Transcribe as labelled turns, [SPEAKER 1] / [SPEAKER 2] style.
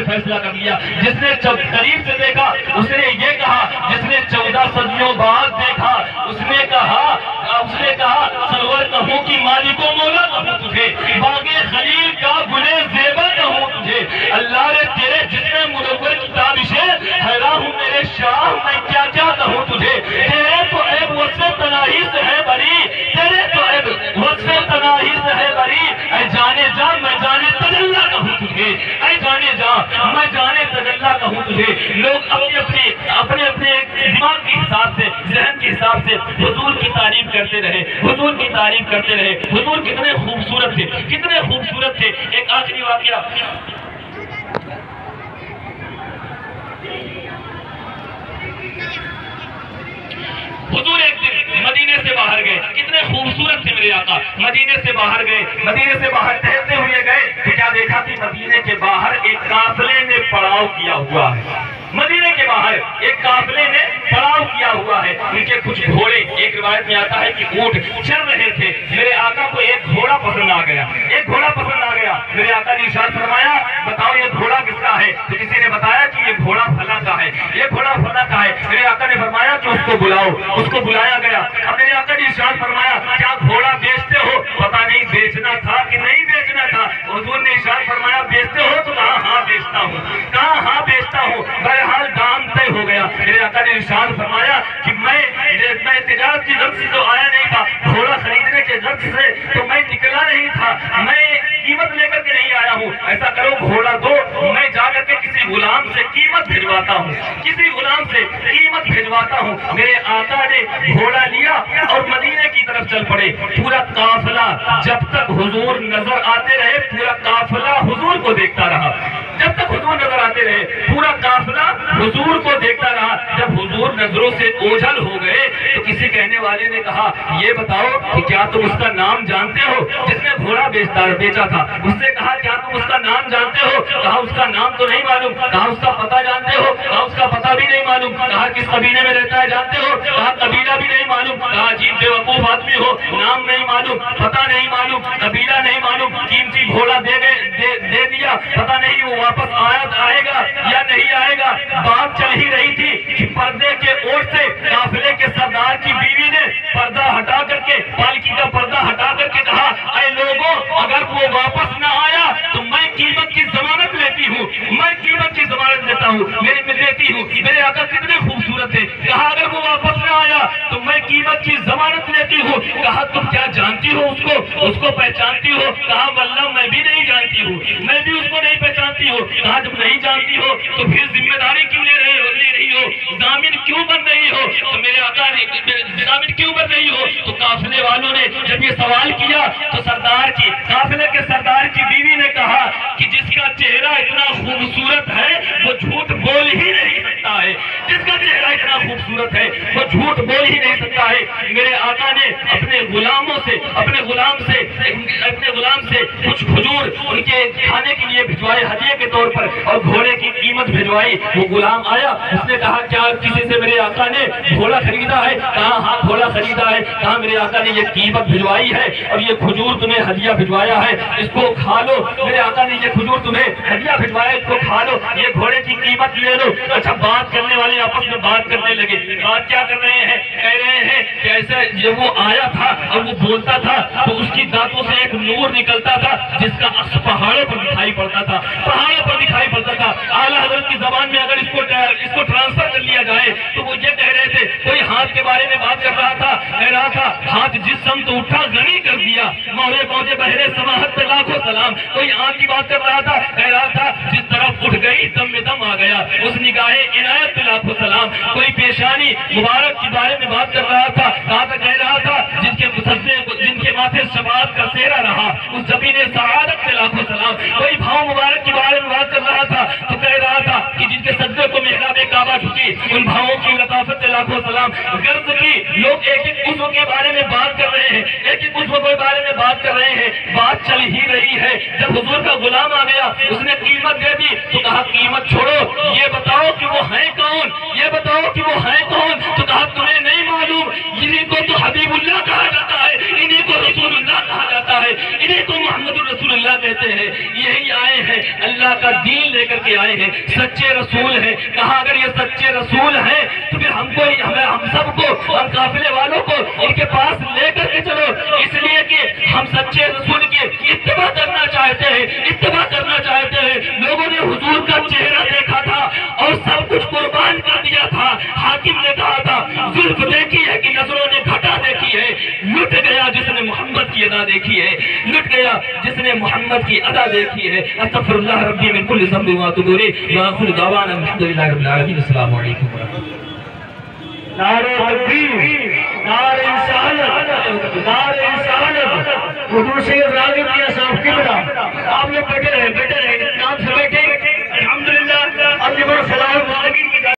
[SPEAKER 1] فیصلہ کر لیا. جس نے قریب سے دیکھا اس نے یہ کہا, جس نے 14 صدیوں بعد دیکھا اس نے کہا سرور کہوں کہ مالک و مولا کہوں تجھے, باغ خلیل کا گلے زیبا کہوں تجھے. اللہ نے تیرے جتنے منور کتابشیں حیران ہوں میرے شاہ, میں کیا کیا کہوں تجھے. تیرے تو عیب وصف تناہی سے ہے بری, تیرے تو عیب وصف تناہی سے ہے بری. اے جانے جا میں جانے تجلا کہوں تجھے, اے جانے جا میں جانے تجلا کہوں تجھے. لوگ اپنے دماغ کے حساب سے, ذہن کے حساب سے حضور کی تعریف کرتے رہے, حضور کی تعریف کرتے رہے. حضور کتنے خوبصورت تھے, کتنے خوبصورت تھے. ایک آخری واقعہ, حضور ایک دن مدینے سے باہر گئے, کتنے خوبصورت تھے میرے آقا. مدینے سے باہر گئے, مدینے سے باہر ٹہلتے ہوئے گئے تو کیا دیکھا کہ مدینے کے باہر ایک قافلے نے پڑاؤ کیا ہوا ہے. مدینے کے باہر ایک قافلے نے پڑاؤ کیا ہوا ہے. ان کے کچھ گھوڑے, ایک روایت میں آتا ہے کہ اونٹ چل رہے تھے. میرے آقا کو ایک گھوڑا پسند آ گیا, ایک گھوڑا پسند آ گیا. میرے آقا نے ارشاد فرمایا بتاؤ یہ گھوڑا کس کا ہے. تو کسی نے بتایا کہ یہ گھوڑا فلاں کا ہے, یہ گھوڑا فلاں کا ہے. میرے آقا نے فرمایا کہ اس کو بلاؤ. اس کو بلایا گیا. اب میرے آقا نے ارشاد فرمایا کیا گھوڑا بیچتے ہو. پتہ نہیں بیچنا تھا کہ نہیں بیچنا تھا. حضور نے ارشاد فرمایا بیچتے ہو تو کہا ہاں بیچتا ہوں, کہا ہاں بیچتا ہوں. بہرحال دام طے ہو گیا. میرے آقا نے ارشاد فرمایا کہ میں تجارت کی غرض سے تو آیا نہیں تھا, گھوڑا خریدنے کے غرض سے تو میں نکلا نہیں تھا, میں قیمت لے کر کے نہیں آیا ہوں. ایسا کرو گھوڑا دو, میں جا کر کے کسی غلام سے قیمت بھجواتا ہوں, کسی غلام سے قیمت بھجواتا ہوں. میرے آقا نے گھوڑا لیا اور مدینے کی طرف چل پڑے. پورا قافلہ جب تک حضور نظر آتے رہے, پورا قافلہ حضور کو دیکھتا رہا. جب تک حضور نظر آتے رہے پورا قافلہ حضور کو دیکھتا رہا. جب حضور نظروں سے اوجھل ہو گئے تو کسی کہنے والے نے کہا یہ بتاؤ کہ کیا تم اس کا نام جانتے ہو جس نے گھوڑا بیچا تھا. اس سے کہا کیا تم اس کا نام جانتے ہو. کہا اس کا نام تو نہیں معلوم. کہا اس کا پتہ جانتے ہو. کہا اس کا پتہ بھی نہیں معلوم. کہا کس قبیلے میں رہتا ہے جانتے ہو. کہا قبیلہ بھی نہیں معلوم. کہا عجیب بے وقوف آدمی ہو, نام نہیں معلوم, پتہ نہیں معلوم, قبیلہ نہیں معلوم, قیمتی گھوڑا دے دیا, پتہ نہیں وہ واپس آئے گا یا نہیں آئے گا. بات چل ہی رہی تھی کہ پردے کے اوٹ سے قافلے کے سردار کی بیوی نے پردہ ہٹا کر کے, پالکی کا پردہ ہٹا کر کے کہا اے لوگوں اگر وہ واپس نہ آیا تو میں قیمت کی ضمانت لیتی ہوں, میں قیمت کی ضمانت لیتا ہوں, لیتی ہوں. میرے آقا کتنے خوبصورت ہے. کہا اگر وہ واپس نہ آیا تو میں قیمت کی ضمانت لیتی ہوں. کہا تم کیا جانتی ہو اس کو پہچانتی ہو. کہا واللہ میں بھی نہیں جانتی ہوں, میں بھی اس کو نہیں پہچانتی ہوں. کہا جب نہیں جانتی ہو تو پھر ذمہ داری کیوں لے رہی ہو, ضامن کیوں بن رہی ہو. تو میرے آقا نے ضامن کیوں بن رہی ہو. تو قافلے والوں نے جب یہ سوال کیا تو قافلے کے سردار کی بیوی نے کہا کہ جس کا چہرہ اتنا خوبصورت ہے وہ جھوٹ بول ہی نہیں سکتا ہے, جس کا چہرہ اتنا خوبصورت ہے وہ جھوٹ بول ہی نہیں سکتا ہے. میرے آقا نے اپنے غلام سے کچھ کھجور ان کے کھانے کے لیے بھجوائے ہدیے کے طور پر, اور گھوڑے کی قیمت بھجوائی. وہ غلام آیا, اس نے کہا کیا کسی سے میرے آقا نے گھوڑا خریدا ہے. کہا ہاں گھوڑا خریدا ہے. کہا میرے آقا نے یہ قیمت بھجوائی ہے اور یہ کھجور تمہیں ہدیہ بھجوایا ہے, اس کو کھا لو. میرے آقا نے یہ کھجور تمہیں ہدیہ بھجوایا, اس کو کھا لو, یہ گھوڑے کی قیمت لے لو. اچھا بات کرنے والے آپس میں بات کرنے لگے. بات کیا کر رہے ہیں, کہہ رہے ہیں کہ ایسا جب وہ آیا تھا اور وہ بولتا تھا تو اس کی دانتوں سے ایک نور نکلتا تھا جس کا عکس پہاڑوں پر دکھائی پڑتا تھا, پہاڑوں پر دکھائی پڑتا تھا. اعلیٰ حضرت کی زبان میں اگر اس کو ٹرانسفر کر لیا جائے تو وہ یہ کہہ رہے تھے, کوئی ہاتھ کے بارے میں بات کر رہا تھا, کہہ رہا تھا ہاتھ جس سمت اٹھا غنی کر دیا, موڑے پہنچے بہرے سماحت پہ لاکھوں سلام. کوئی آنکھ کی بات کر رہا تھا, کہہ رہا تھا جس طرف اٹھ گئی دم میں دم آ گیا, اس نگاہ عنایت پہ لاکھوں سلام. کوئی پیشانی مبارک کے بارے میں بات کر رہا تھا, کہہ رہا تھا جن کے ماتھے شفاعت کا سہرا رہا, اس زمین سعادت پہ لاکھوں سلام. کوئی بھاؤ مبارک کے بارے میں بات کر رہا تھا تو کہہ رہا تھا کہ جن کے سجدے کو محراب کعبہ جھکی, ان بھاؤں کی لطافت پہ لاکھوں سلام. غرض کی لوگ ایک ایک عضو کے بارے میں بات کر رہے ہیں, ایک ایک عضو کے بارے میں بات کر رہے ہیں. بات چل ہی رہی ہے. جب حضور کا غلام آ گیا, اس نے قیمت دے دی تو کہا قیمت چھوڑو, یہ بتاؤ کہ وہ ہیں کون, یہ بتاؤ کہ وہ ہیں کون. تو کہا تمہیں نہیں معلوم, انہیں کو تو حبیب اللہ کہا جاتا ہے, انہیں کو رسول اللہ کہا جاتا ہے, انہیں کو محمد رسول اللہ کہتے ہیں. یہی آئے ہیں اللہ کا دین لے کر کے آئے ہیں سچے رسول ہیں. کہا اگر یہ سچے رسول ہیں تو پھر ہم سب کو ہم قافلے والوں کو ان کے پاس لے کر کے چلو, اس لیے کہ ہم سچے رسول کی اتباع کرنا چاہتے ہیں. لوگوں نے حضور کا چہرہ دیکھا تھا اور سب کچھ قربان کر دیا تھا. حاکم نے کہا تھا زلف دیکھی ہے کہ نظروں نے گھٹا دیکھی ہے, لٹ گیا جس نے محمد کی ادا دیکھی ہے, لٹ گیا جس نے محمد کی ادا دیکھی ہے. استغفر اللہ ربی من کل ذنب واتوب الیہ وآخر دعوانا الحمدللہ رب العالمین. السلام علیکم ورحمۃ اللہ.
[SPEAKER 2] نعرہ تکبیر, نعرہ رسالت, نعرہ رسالت. حضور سید راغب میاں صاحب قبلہ آپ لوگ بیٹھے رہے, نام سے بیٹھے. الحمدللہ اب یہ بڑا سلام